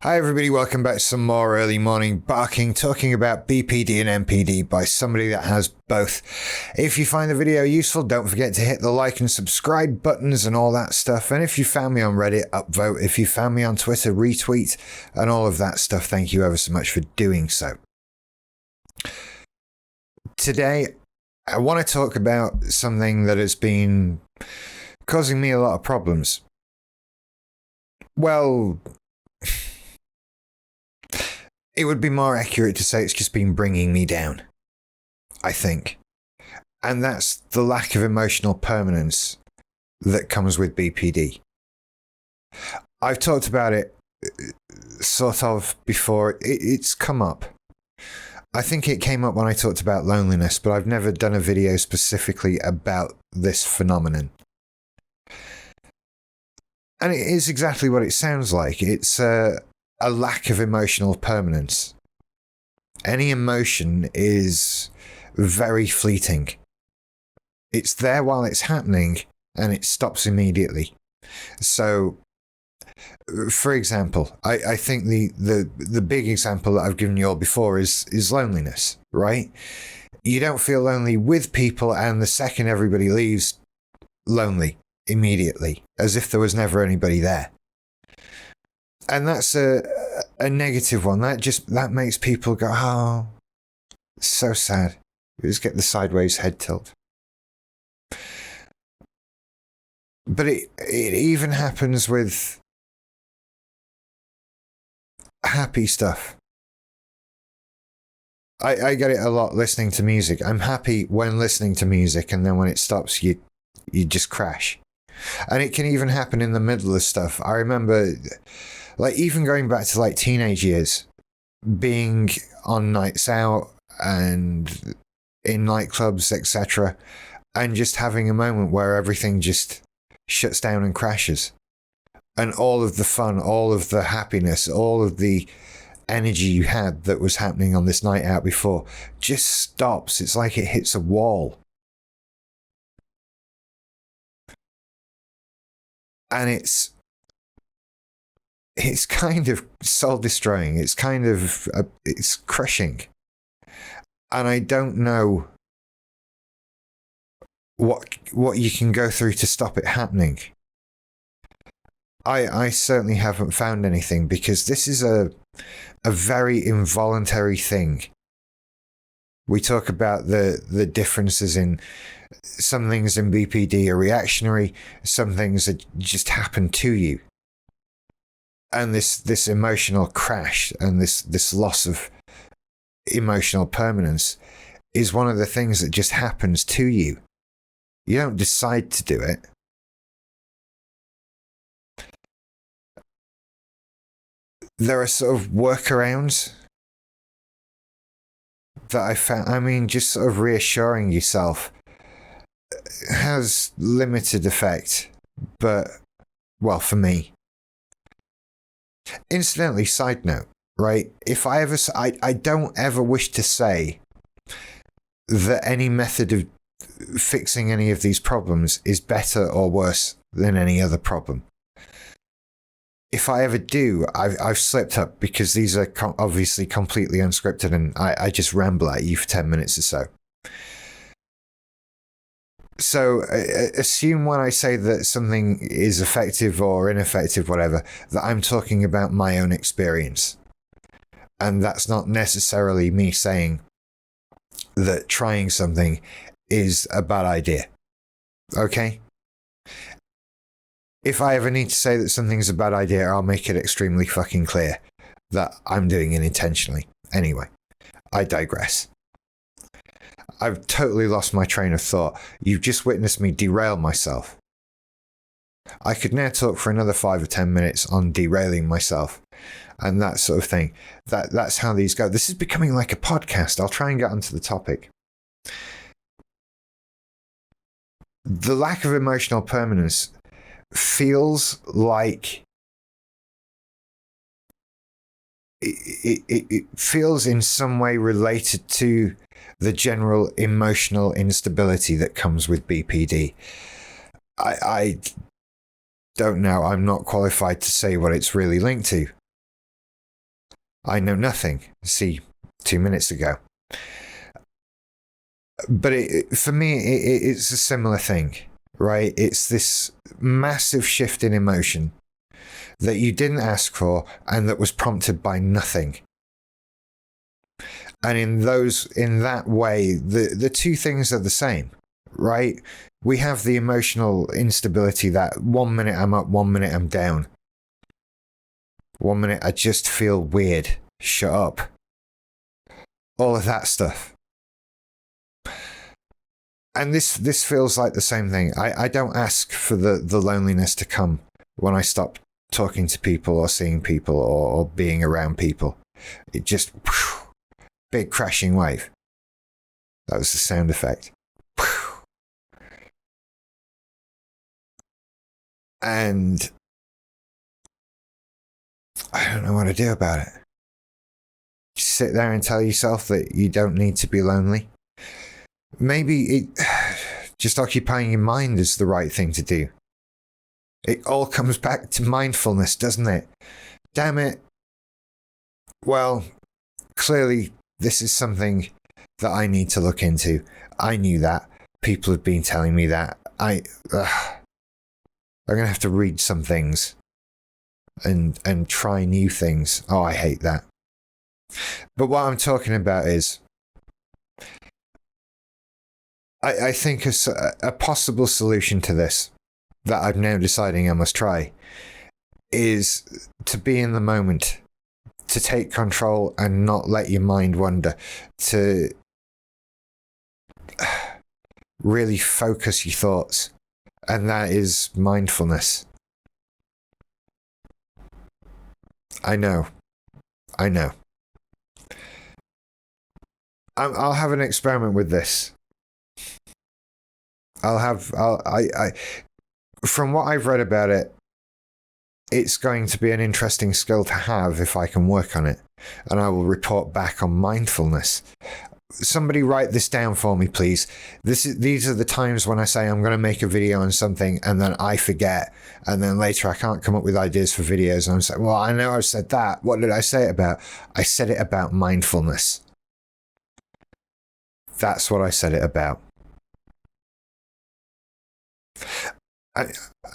Hi everybody, welcome back to some more early morning barking, talking about BPD and MPD by somebody that has both. If you find the video useful, don't forget to hit the like and subscribe buttons and all that stuff. And if you found me on Reddit, upvote. If you found me on Twitter, retweet and all of that stuff. Thank you ever so much for doing so. Today, I want to talk about something that has been causing me a lot of problems. Well, it would be more accurate to say it's just been bringing me down, I think. And that's the lack of emotional permanence that comes with BPD. I've talked about it sort of before. It's come up. I think it came up when I talked about loneliness, but I've never done a video specifically about this phenomenon. And it is exactly what it sounds like. It's a lack of emotional permanence. Any emotion is very fleeting. It's there while it's happening and it stops immediately. So, for example, I think the big example that I've given you all before is loneliness, right? You don't feel lonely with people, and the second everybody leaves, lonely immediately, as if there was never anybody there. And that's a negative one. That makes people go, oh, so sad. You just get the sideways head tilt. But it even happens with happy stuff. I get it a lot listening to music. I'm happy when listening to music, and then when it stops, you just crash. And it can even happen in the middle of stuff. I remember, like, even going back to like teenage years, being on nights out and in nightclubs, etc., and just having a moment where everything just shuts down and crashes. And all of the fun, all of the happiness, all of the energy you had that was happening on this night out before just stops. It's like it hits a wall. And it's kind of soul-destroying. It's kind of, it's crushing. And I don't know what you can go through to stop it happening. I certainly haven't found anything, because this is a very involuntary thing. We talk about the differences in some things in BPD are reactionary, some things that just happen to you. And this emotional crash and this loss of emotional permanence is one of the things that just happens to you. You don't decide to do it. There are sort of workarounds that I found. I mean, just sort of reassuring yourself has limited effect, but, well, for me. Incidentally, side note, right? If I ever, I don't ever wish to say that any method of fixing any of these problems is better or worse than any other problem. If I ever do, I've slipped up, because these are obviously completely unscripted, and I just ramble at you for 10 minutes or so. So assume when I say that something is effective or ineffective, whatever, that I'm talking about my own experience. And that's not necessarily me saying that trying something is a bad idea. Okay? If I ever need to say that something's a bad idea, I'll make it extremely fucking clear that I'm doing it intentionally. Anyway, I digress. I've totally lost my train of thought. You've just witnessed me derail myself. I could now talk for another 5 or 10 minutes on derailing myself and that sort of thing. That's how these go. This is becoming like a podcast. I'll try and get onto the topic. The lack of emotional permanence feels like it feels in some way related to the general emotional instability that comes with BPD. I don't know. I'm not qualified to say what it's really linked to. I know nothing. See, 2 minutes ago. But for me, it's a similar thing, right? It's this massive shift in emotion that you didn't ask for and that was prompted by nothing. And in that way, the two things are the same, right? We have the emotional instability that 1 minute I'm up, 1 minute I'm down. 1 minute I just feel weird. Shut up. All of that stuff. And this feels like the same thing. I don't ask for the loneliness to come when I stop talking to people or seeing people or being around people. It just, big crashing wave. That was the sound effect. And I don't know what to do about it. Just sit there and tell yourself that you don't need to be lonely. Maybe just occupying your mind is the right thing to do. It all comes back to mindfulness, doesn't it? Damn it. Well, clearly this is something that I need to look into. I knew that. People have been telling me that. I'm going to have to read some things and try new things. Oh, I hate that. But what I'm talking about is I think a possible solution to this that I'm now deciding I must try is to be in the moment, to take control and not let your mind wander, to really focus your thoughts. And that is mindfulness. I know. I'll have an experiment with this. From what I've read about it, it's going to be an interesting skill to have if I can work on it. And I will report back on mindfulness. Somebody write this down for me, please. These are the times when I say I'm going to make a video on something and then I forget. And then later I can't come up with ideas for videos. And I'm saying, well, I know I've said that. What did I say it about? I said it about mindfulness. That's what I said it about.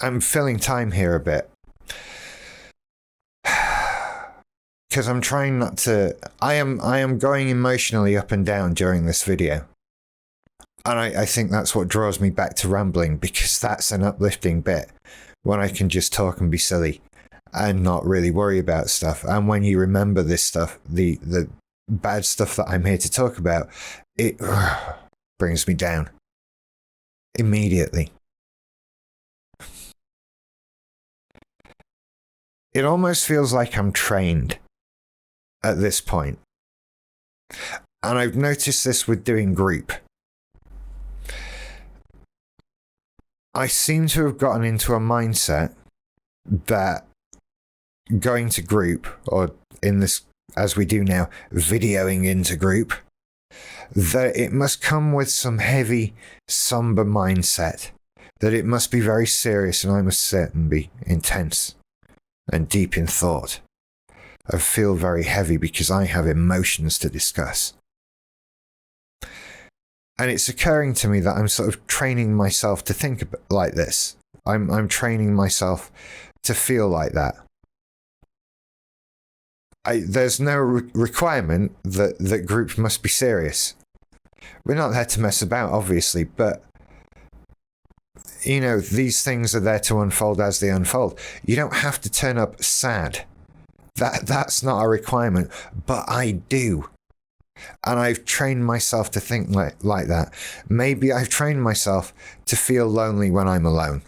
I'm filling time here a bit. Because I'm trying not to. I am going emotionally up and down during this video. And I think that's what draws me back to rambling, because that's an uplifting bit when I can just talk and be silly and not really worry about stuff. And when you remember this stuff, the bad stuff that I'm here to talk about, it brings me down immediately. It almost feels like I'm trained at this point. And I've noticed this with doing group. I seem to have gotten into a mindset that going to group, or in this, as we do now, videoing into group, that it must come with some heavy, somber mindset, that it must be very serious and I must sit and be intense and deep in thought. I feel very heavy because I have emotions to discuss. And it's occurring to me that I'm sort of training myself to think like this. I'm training myself to feel like that. There's no requirement that group must be serious. We're not there to mess about, obviously, but you know, these things are there to unfold as they unfold. You don't have to turn up sad. That's not a requirement, but I do. And I've trained myself to think like that. Maybe I've trained myself to feel lonely when I'm alone.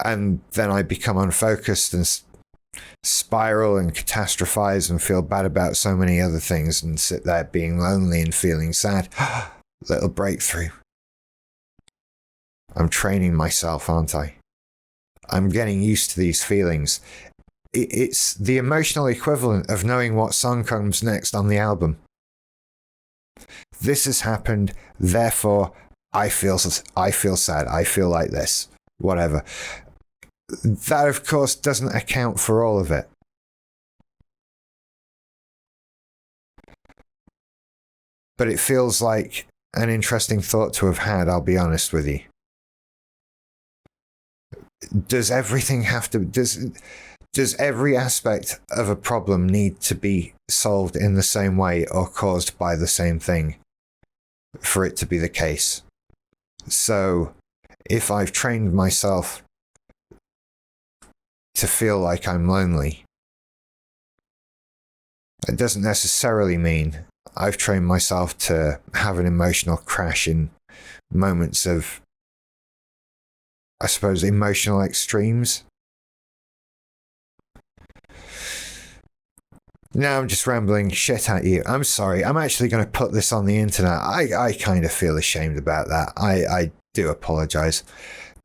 And then I become unfocused and spiral and catastrophize and feel bad about so many other things and sit there being lonely and feeling sad. Little breakthrough. I'm training myself, aren't I? I'm getting used to these feelings. It's the emotional equivalent of knowing what song comes next on the album. This has happened, therefore I feel sad. I feel like this. Whatever. That, of course, doesn't account for all of it. But it feels like an interesting thought to have had, I'll be honest with you. Does everything have to... Does every aspect of a problem need to be solved in the same way or caused by the same thing for it to be the case? So, if I've trained myself to feel like I'm lonely, it doesn't necessarily mean I've trained myself to have an emotional crash in moments of, I suppose, emotional extremes. Now I'm just rambling shit at you. I'm sorry. I'm actually going to put this on the internet. I kind of feel ashamed about that. I do apologize.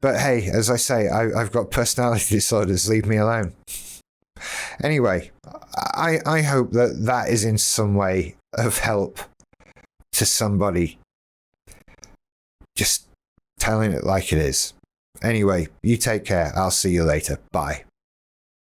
But hey, as I say, I've got personality disorders. Leave me alone. Anyway, I hope that is in some way of help to somebody. Just telling it like it is. Anyway, you take care. I'll see you later. Bye.